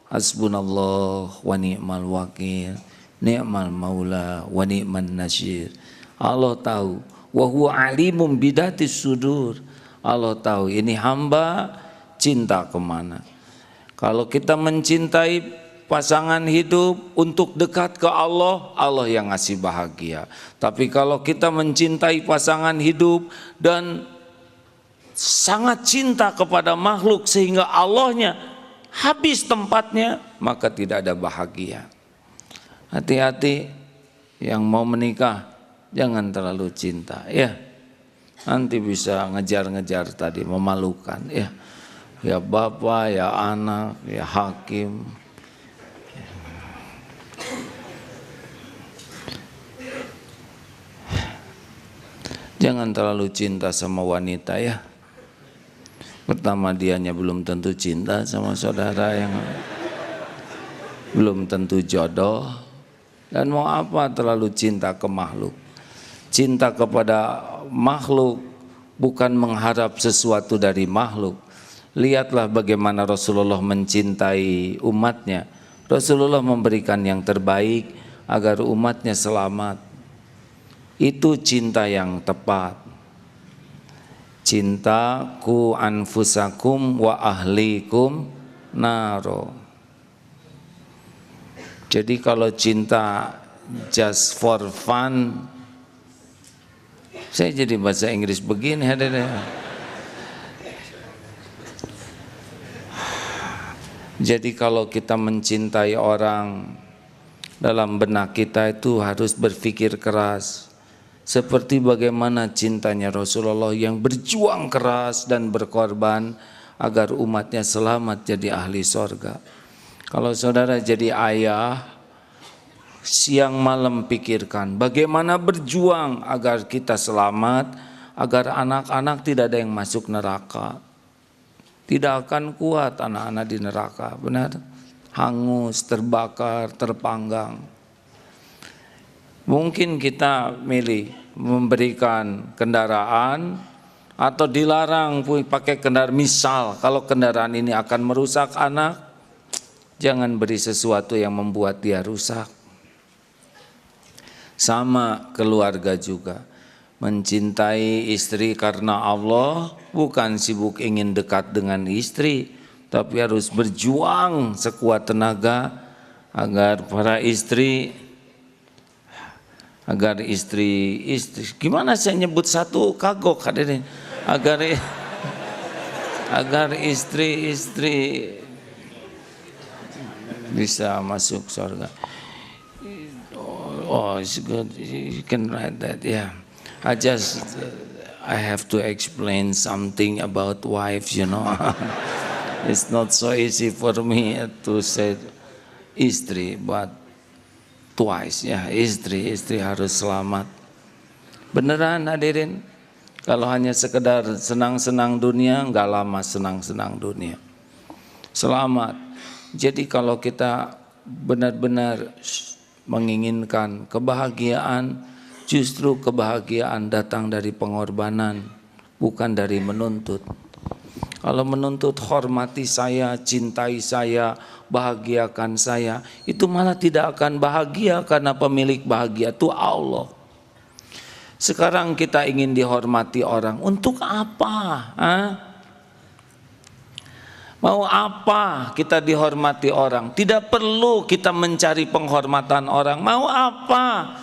Hasbunallah wa ni'mal wakil, ni'mal maula wa ni'man nasyir. Allah tahu. Wa huwa alimum bidatis sudur. Allah tahu ini hamba cinta kemana. Kalau kita mencintai pasangan hidup untuk dekat ke Allah, Allah yang ngasih bahagia. Tapi kalau kita mencintai pasangan hidup dan sangat cinta kepada makhluk sehingga Allahnya habis tempatnya, maka tidak ada bahagia. Hati-hati yang mau menikah, jangan terlalu cinta ya. Nanti bisa ngejar-ngejar tadi, memalukan ya. Ya bapak, ya anak, ya hakim. Jangan terlalu cinta sama wanita ya. Pertama dianya belum tentu cinta sama saudara, yang belum tentu jodoh. Dan mau apa terlalu cinta ke makhluk. Cinta kepada makhluk bukan mengharap sesuatu dari makhluk. Lihatlah bagaimana Rasulullah mencintai umatnya. Rasulullah memberikan yang terbaik agar umatnya selamat. Itu cinta yang tepat. Cintaku anfusakum wa ahlikum naro. Jadi kalau cinta just for fun, Saya jadi bahasa Inggris begini hadirin. Jadi kalau kita mencintai orang, dalam benak kita itu harus berpikir keras. Seperti bagaimana cintanya Rasulullah yang berjuang keras dan berkorban agar umatnya selamat jadi ahli sorga. Kalau saudara jadi ayah, siang malam pikirkan bagaimana berjuang agar kita selamat, agar anak-anak tidak ada yang masuk neraka. Tidak akan kuat anak-anak di neraka, benar? Hangus, terbakar, terpanggang. Mungkin kita milih memberikan kendaraan atau dilarang pakai kendaraan. Misal kalau kendaraan ini akan merusak anak, jangan beri sesuatu yang membuat dia rusak. Sama keluarga juga. Mencintai istri karena Allah, bukan sibuk ingin dekat dengan istri, tapi harus berjuang sekuat tenaga agar para istri, gimana saya nyebut satu kagok hadirin, agar istri bisa masuk surga. Oh, it's good. You can write that, yeah. I have to explain something about wives, you know. It's not so easy for me to say istri, but twice, ya, istri harus selamat. Beneran hadirin, kalau hanya sekedar senang-senang dunia, nggak lama senang-senang dunia. Selamat. Jadi kalau kita benar-benar menginginkan kebahagiaan, justru kebahagiaan datang dari pengorbanan, bukan dari menuntut. Kalau menuntut hormati saya, cintai saya, bahagiakan saya, itu malah tidak akan bahagia karena pemilik bahagia itu Allah. Sekarang kita ingin dihormati orang, untuk apa? Mau apa kita dihormati orang? Tidak perlu kita mencari penghormatan orang. Mau apa?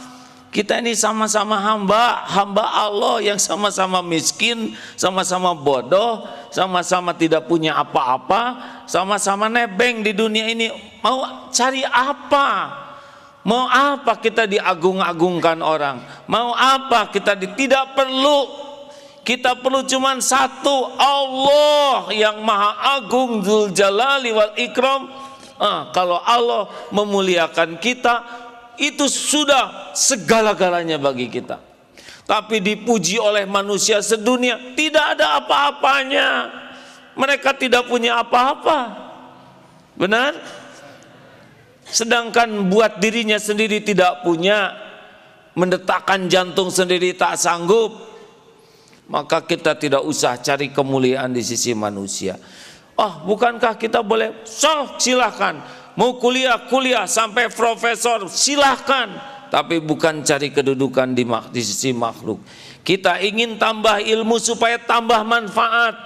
Kita ini sama-sama hamba Allah yang sama-sama miskin, sama-sama bodoh, sama-sama tidak punya apa-apa, sama-sama nebeng di dunia ini. Mau cari apa? Mau apa kita diagung-agungkan orang? Mau apa kita tidak perlu. Kita perlu cuma satu, Allah yang maha agung, Dzul Jalali wal Ikram. Kalau Allah memuliakan kita, itu sudah segala-galanya bagi kita. Tapi dipuji oleh manusia sedunia, tidak ada apa-apanya. Mereka tidak punya apa-apa. Benar? Sedangkan buat dirinya sendiri tidak punya, mendetakkan jantung sendiri tak sanggup, maka kita tidak usah cari kemuliaan di sisi manusia. Bukankah kita boleh? Silahkan. Mau kuliah sampai profesor, silahkan. Tapi bukan cari kedudukan di sisi makhluk. Kita ingin tambah ilmu supaya tambah manfaat.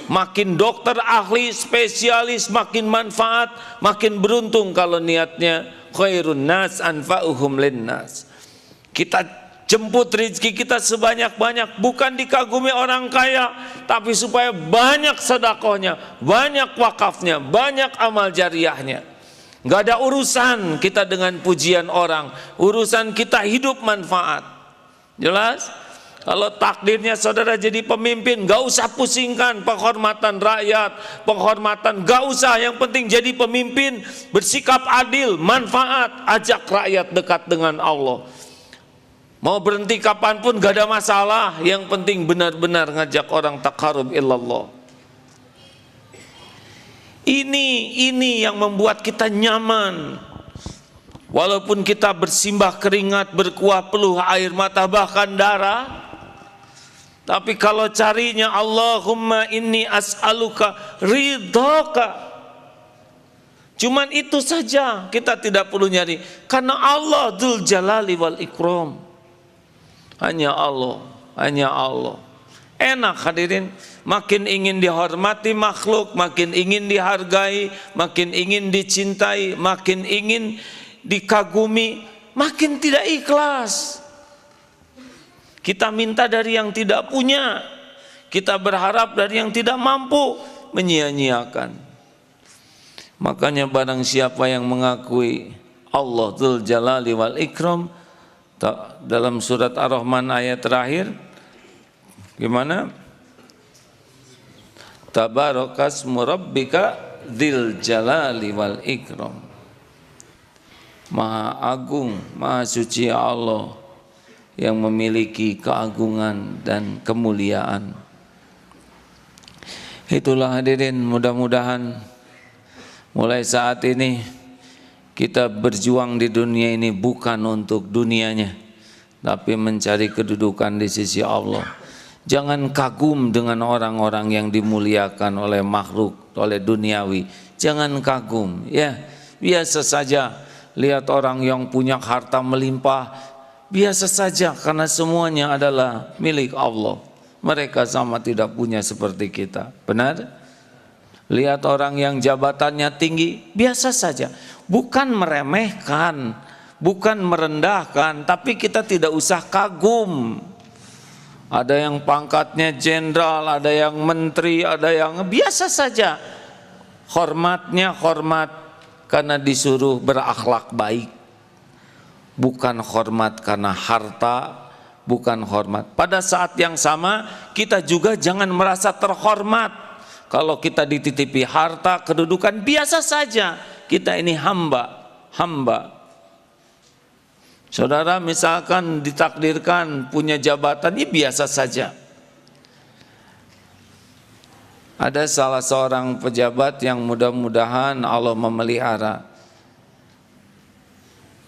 Makin dokter, ahli, spesialis, makin manfaat, makin beruntung kalau niatnya khairun nas anfa'uhum linnas. Kita jemput rezeki kita sebanyak-banyak, bukan dikagumi orang kaya, tapi supaya banyak sedekahnya, banyak wakafnya, banyak amal jariahnya. Gak ada urusan kita dengan pujian orang, urusan kita hidup manfaat. Jelas? Kalau takdirnya saudara jadi pemimpin, gak usah pusingkan penghormatan rakyat, penghormatan gak usah. Yang penting jadi pemimpin, bersikap adil, manfaat, ajak rakyat dekat dengan Allah. Mau berhenti kapanpun gak ada masalah. Yang penting benar-benar ngajak orang taqarrub illallah. Ini yang membuat kita nyaman. Walaupun kita bersimbah keringat, berkuah peluh, air mata, bahkan darah, tapi kalau carinya Allahumma inni as'aluka ridhaka, cuman itu saja, kita tidak perlu nyari. Karena Allah Dzul Jalali wal Ikram. Hanya Allah, hanya Allah. Enak hadirin. Makin ingin dihormati makhluk, makin ingin dihargai, makin ingin dicintai, makin ingin dikagumi, makin tidak ikhlas. Kita minta dari yang tidak punya. Kita berharap dari yang tidak mampu, menyia-nyiakan. Makanya barang siapa yang mengakui Allah Dzul Jalali wal Ikram, dalam surat Ar-Rahman ayat terakhir, gimana? Tabarakasmu rabbika dzil jalali wal ikram. Maha agung, maha suci Allah yang memiliki keagungan dan kemuliaan. Itulah hadirin, mudah-mudahan mulai saat ini kita berjuang di dunia ini bukan untuk dunianya, tapi mencari kedudukan di sisi Allah. Jangan kagum dengan orang-orang yang dimuliakan oleh makhluk, oleh duniawi. Jangan kagum, ya. Biasa saja lihat orang yang punya harta melimpah, biasa saja karena semuanya adalah milik Allah. Mereka sama tidak punya seperti kita. Benar? Lihat orang yang jabatannya tinggi, biasa saja. Bukan meremehkan, bukan merendahkan, tapi kita tidak usah kagum. Ada yang pangkatnya jenderal, ada yang menteri, ada yang biasa saja. Hormatnya hormat karena disuruh berakhlak baik. Bukan hormat karena harta, bukan hormat. Pada saat yang sama kita juga jangan merasa terhormat. Kalau kita dititipi harta, kedudukan, biasa saja. Kita ini hamba. Saudara misalkan ditakdirkan punya jabatan, ini biasa saja. Ada salah seorang pejabat yang mudah-mudahan Allah memelihara.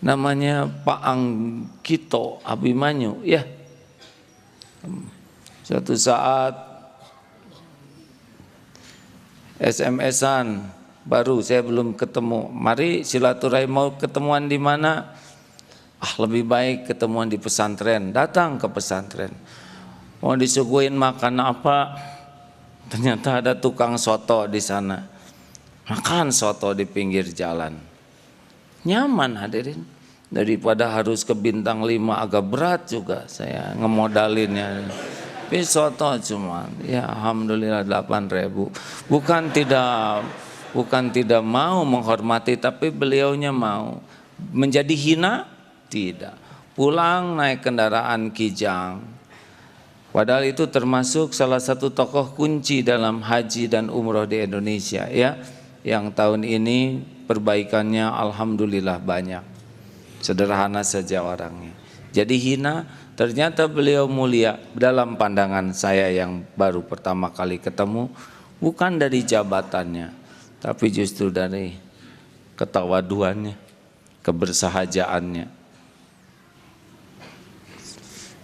Namanya Pak Anggito Abimanyu, ya. Suatu saat SMS-an baru, saya belum ketemu. Mari silaturahim, mau ketemuan di mana? Lebih baik ketemuan di pesantren. Datang ke pesantren. Mau disuguhin makan apa? Ternyata ada tukang soto di sana. Makan soto di pinggir jalan. Nyaman hadirin. Daripada harus ke bintang 5 agak berat juga saya ngemodalinnya. Tapi soto cuma ya alhamdulillah 8.000. Bukan tidak mau menghormati, tapi beliaunya mau. Menjadi hina? Tidak. Pulang naik kendaraan kijang. Padahal itu termasuk salah satu tokoh kunci dalam haji dan umroh di Indonesia, ya. Yang tahun ini perbaikannya alhamdulillah banyak. Sederhana saja orangnya. Jadi hina, ternyata beliau mulia dalam pandangan saya yang baru pertama kali ketemu, bukan dari jabatannya, tapi justru dari ketawaduannya, kebersahajaannya.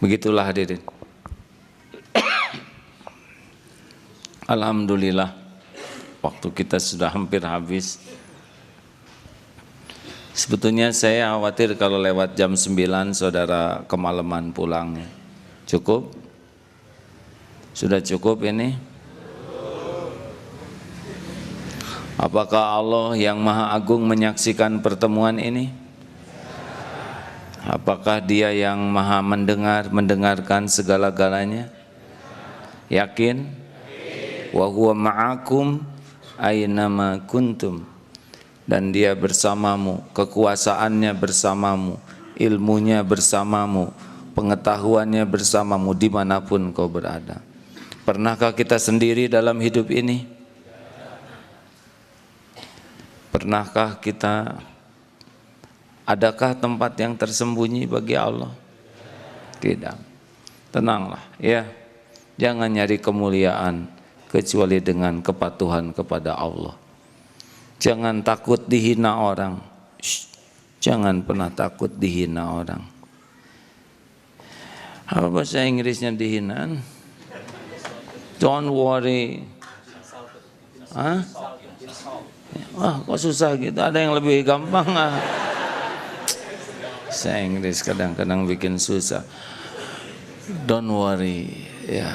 Begitulah hadirin. Alhamdulillah, waktu kita sudah hampir habis. Sebetulnya saya khawatir kalau lewat jam 9 saudara kemalaman pulangnya. Cukup? Sudah cukup ini? Apakah Allah yang Maha Agung menyaksikan pertemuan ini? Apakah Dia yang Maha mendengarkan segala-galanya? Yakin? Wa huwa ma'akum aynama kuntum. Dan Dia bersamamu, kekuasaannya bersamamu, ilmunya bersamamu, pengetahuannya bersamamu dimanapun kau berada. Pernahkah kita sendiri dalam hidup ini? Pernahkah kita, adakah tempat yang tersembunyi bagi Allah? Tidak. Tenanglah ya. Jangan nyari kemuliaan kecuali dengan kepatuhan kepada Allah. Jangan takut dihina orang. Jangan pernah takut dihina orang. Apa bahasa Inggrisnya dihina? Don't worry. Hah? Wah, kok susah gitu? Ada yang lebih gampang ah. Bahasa Inggris kadang-kadang bikin susah. Don't worry, ya.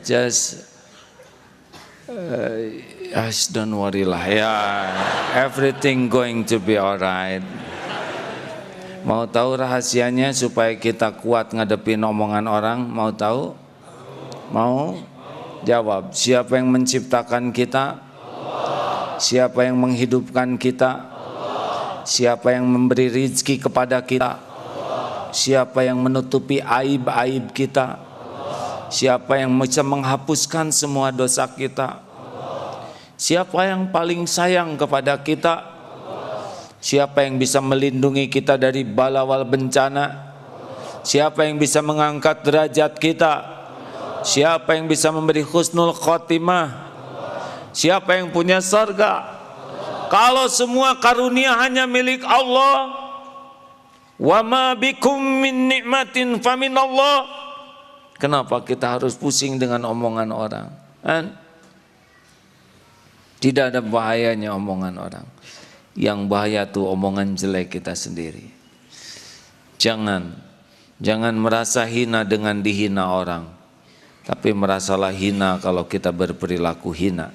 Just don't worry lah ya. Everything going to be alright. Mau tahu rahasianya supaya kita kuat ngadepin omongan orang? Mau tahu? Mau? Jawab. Siapa yang menciptakan kita? Siapa yang menghidupkan kita? Siapa yang memberi rezeki kepada kita? Siapa yang menutupi aib-aib kita? Siapa yang bisa menghapuskan semua dosa kita? Siapa yang paling sayang kepada kita? Siapa yang bisa melindungi kita dari bala wal bencana? Siapa yang bisa mengangkat derajat kita? Siapa yang bisa memberi husnul khotimah? Siapa yang punya surga? Kalau semua karunia hanya milik Allah, wa ma bikum min ni'matin faminallah, kenapa kita harus pusing dengan omongan orang? Tidak ada bahayanya omongan orang. Yang bahaya tuh omongan jelek kita sendiri. Jangan merasa hina dengan dihina orang, tapi merasalah hina kalau kita berperilaku hina.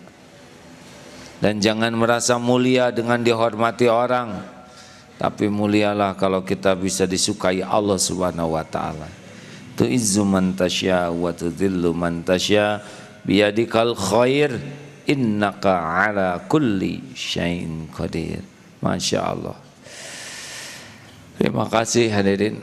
Dan jangan merasa mulia dengan dihormati orang, tapi mulialah kalau kita bisa disukai Allah Subhanahu wa taala. Tu'izzu man tasya wa tudhillu man tasya biyadikal khair innaka ala kulli syai'in qadir. Masya Allah. Terima kasih hadirin.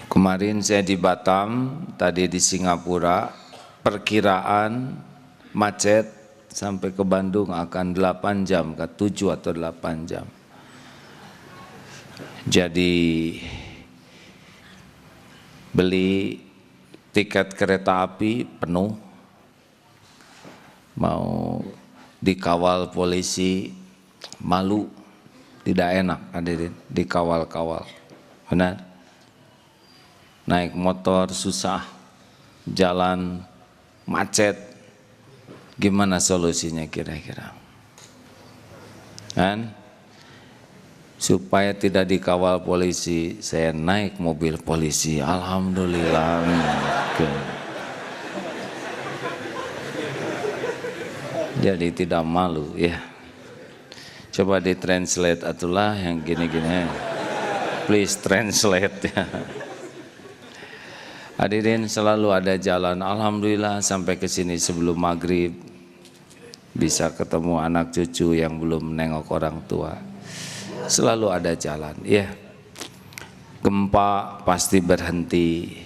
Kemarin saya di Batam, tadi di Singapura, perkiraan macet sampai ke Bandung akan 8 jam, ke 7 atau 8 jam. Jadi beli tiket kereta api penuh, mau dikawal polisi, malu, tidak enak hadirin, dikawal-kawal, benar? Naik motor susah, jalan macet, gimana solusinya kira-kira? Kan? Supaya tidak dikawal polisi, saya naik mobil polisi, alhamdulillah. Jadi tidak malu ya. Coba ditranslate atulah yang gini-gini. Please translate ya. Hadirin, selalu ada jalan. Alhamdulillah sampai ke sini sebelum maghrib bisa ketemu anak cucu yang belum nengok orang tua. Selalu ada jalan ya. Gempa pasti berhenti,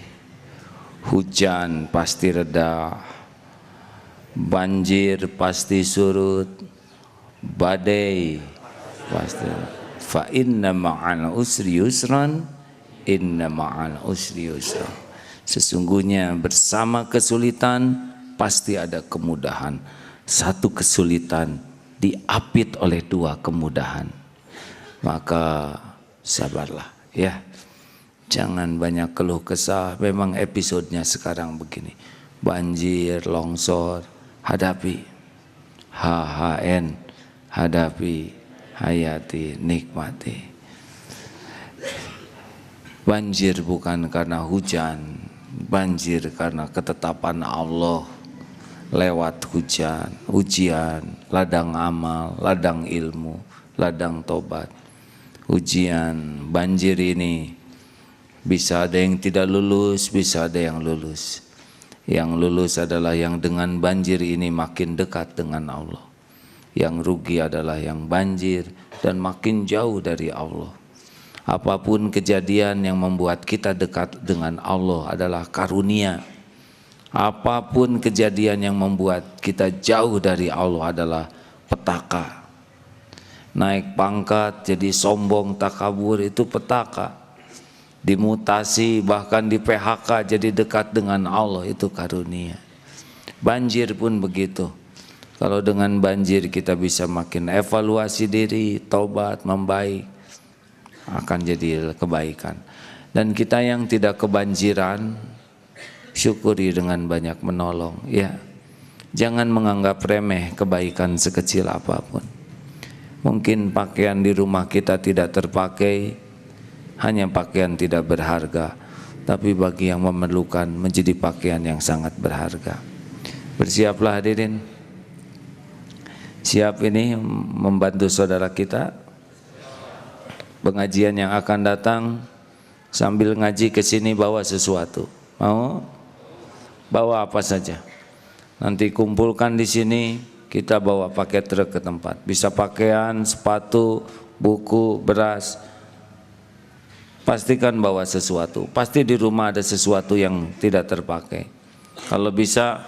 hujan pasti reda, banjir pasti surut, badai pasti. Fa inna ma'al usri yusran, inna ma'al usri yusran. Sesungguhnya bersama kesulitan pasti ada kemudahan. Satu kesulitan diapit oleh dua kemudahan. Maka sabarlah ya. Jangan banyak keluh kesah. Memang episodenya sekarang begini. Banjir, longsor, hadapi. HHN, hadapi, hayati, nikmati. Banjir bukan karena hujan. Banjir karena ketetapan Allah lewat hujan, ujian, ladang amal, ladang ilmu, ladang tobat. Ujian, banjir ini bisa ada yang tidak lulus, bisa ada yang lulus. Yang lulus adalah yang dengan banjir ini makin dekat dengan Allah. Yang rugi adalah yang banjir dan makin jauh dari Allah. Apapun kejadian yang membuat kita dekat dengan Allah adalah karunia. Apapun kejadian yang membuat kita jauh dari Allah adalah petaka. Naik pangkat jadi sombong takabur itu petaka. Dimutasi bahkan di PHK jadi dekat dengan Allah itu karunia. Banjir pun begitu. Kalau dengan banjir kita bisa makin evaluasi diri, taubat, membaik, akan jadi kebaikan. Dan kita yang tidak kebanjiran, syukuri dengan banyak menolong ya. Jangan menganggap remeh kebaikan sekecil apapun. Mungkin pakaian di rumah kita tidak terpakai, hanya pakaian tidak berharga, tapi bagi yang memerlukan menjadi pakaian yang sangat berharga. Bersiaplah hadirin. Siap ini membantu saudara kita? Pengajian yang akan datang sambil ngaji ke sini bawa sesuatu. Mau? Bawa apa saja. Nanti kumpulkan di sini, kita bawa pakai truk ke tempat. Bisa pakaian, sepatu, buku, beras. Pastikan bawa sesuatu. Pasti di rumah ada sesuatu yang tidak terpakai. Kalau bisa,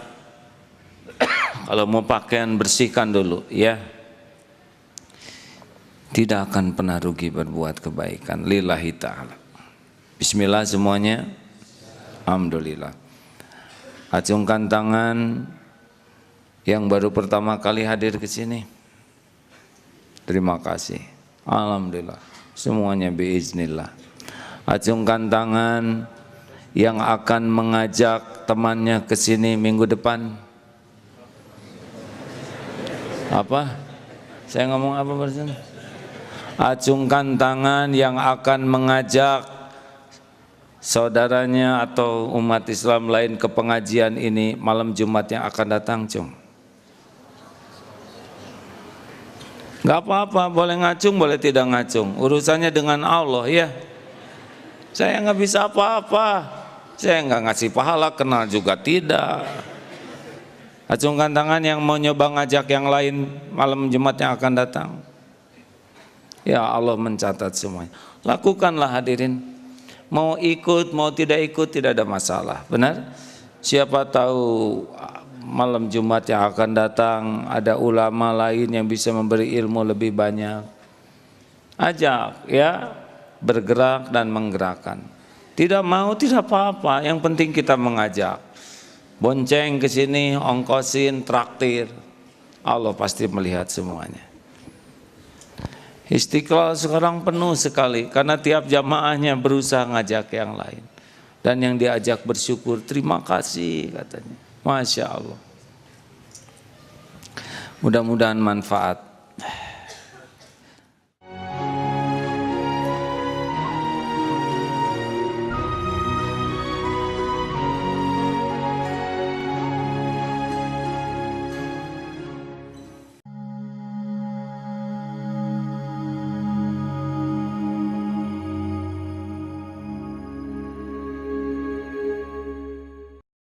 kalau mau pakaian bersihkan dulu ya. Tidak akan pernah rugi berbuat kebaikan. Lillahi ta'ala. Bismillah semuanya. Alhamdulillah. Acungkan tangan yang baru pertama kali hadir ke sini. Terima kasih. Alhamdulillah. Semuanya biiznillah. Acungkan tangan yang akan mengajak temannya ke sini minggu depan. Apa? Saya ngomong apa barusan? Acungkan tangan yang akan mengajak saudaranya atau umat Islam lain ke pengajian ini malam Jumat yang akan datang, cung. Gak apa-apa, boleh ngacung, boleh tidak ngacung. Urusannya dengan Allah ya. Saya nggak bisa apa-apa. Saya nggak ngasih pahala, kenal juga tidak. Acungkan tangan yang mau nyoba ngajak yang lain malam Jumat yang akan datang. Ya Allah mencatat semuanya. Lakukanlah hadirin. Mau ikut, mau tidak ikut tidak ada masalah. Benar? Siapa tahu malam Jumat yang akan datang ada ulama lain yang bisa memberi ilmu lebih banyak. Ajak ya. Bergerak dan menggerakkan. Tidak mau tidak apa-apa, yang penting kita mengajak. Bonceng ke sini, ongkosin, traktir. Allah pasti melihat semuanya. Istiqlal sekarang penuh sekali karena tiap jamaahnya berusaha ngajak yang lain. Dan yang diajak bersyukur, terima kasih katanya. Masya Allah. Mudah-mudahan manfaat.